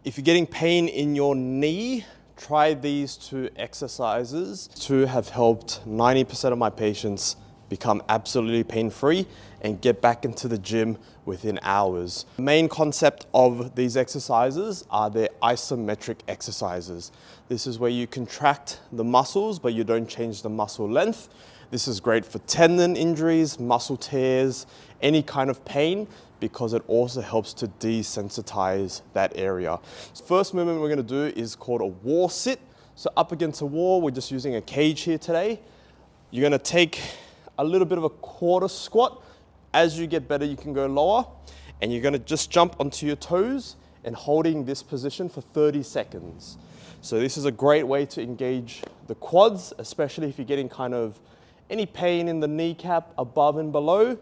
If you're getting pain in your knee, try these two exercises. Two have helped 90% of my patients become absolutely pain-free and get back into the gym within hours. The main concept of these exercises are their isometric exercises. This is where you contract the muscles, but you don't change the muscle length. This is great for tendon injuries, muscle tears, any kind of pain, because it also helps to desensitize that area. First movement we're gonna do is called a wall sit. So up against a wall, we're just using a cage here today. You're gonna take a little bit of a quarter squat. As you get better, you can go lower, and you're gonna just jump onto your toes and holding this position for 30 seconds. So this is a great way to engage the quads, especially if you're getting kind of any pain in the kneecap above and below.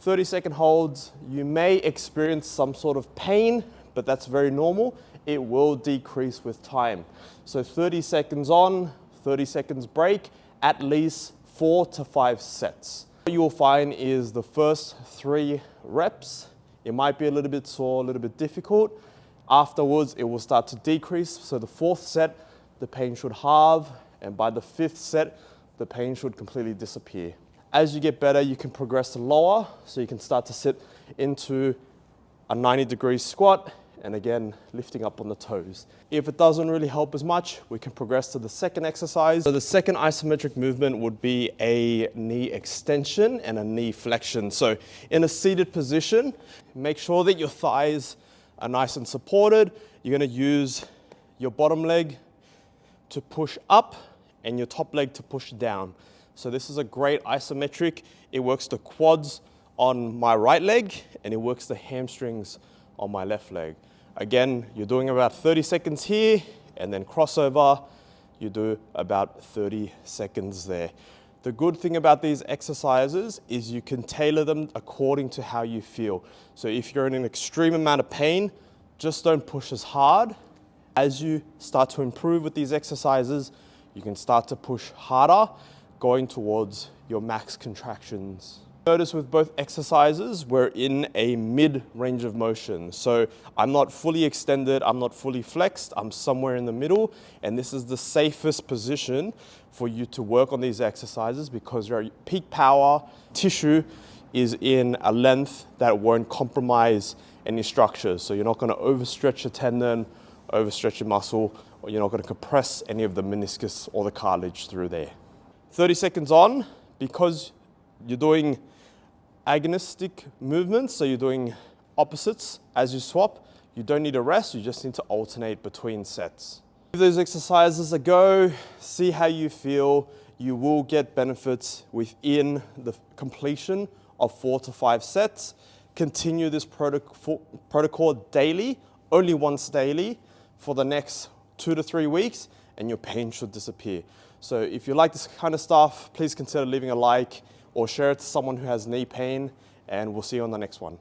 30-second holds, you may experience some sort of pain, but that's very normal. It will decrease with time. So 30 seconds on, 30 seconds break, at least 4 to 5 sets. What you will find is the first 3 reps, it might be a little bit sore, a little bit difficult. Afterwards, it will start to decrease. So the 4th set, the pain should halve, and by the 5th set, the pain should completely disappear. As you get better, you can progress to lower, so you can start to sit into a 90-degree squat, and again, lifting up on the toes. If it doesn't really help as much, we can progress to the second exercise. So the second isometric movement would be a knee extension and a knee flexion. So in a seated position, make sure that your thighs are nice and supported. You're gonna use your bottom leg to push up and your top leg to push down. So this is a great isometric. It works the quads on my right leg and it works the hamstrings on my left leg. Again, you're doing about 30 seconds here, and then crossover, you do about 30 seconds there. The good thing about these exercises is you can tailor them according to how you feel. So if you're in an extreme amount of pain, just don't push as hard. As you start to improve with these exercises, you can start to push harder, going towards your max contractions. Notice with both exercises, we're in a mid range of motion. So I'm not fully extended, I'm not fully flexed, I'm somewhere in the middle. And this is the safest position for you to work on these exercises because your peak power tissue is in a length that won't compromise any structures. So you're not gonna overstretch your tendon, overstretch your muscle, or you're not gonna compress any of the meniscus or the cartilage through there. 30 seconds on, because you're doing agonistic movements, so you're doing opposites as you swap, you don't need a rest, you just need to alternate between sets. Give those exercises a go, see how you feel. You will get benefits within the completion of 4 to 5 sets. Continue this protocol daily, only once daily, for the next 2 to 3 weeks, and your pain should disappear. So if you like this kind of stuff, please consider leaving a like or share it to someone who has knee pain, and we'll see you on the next one.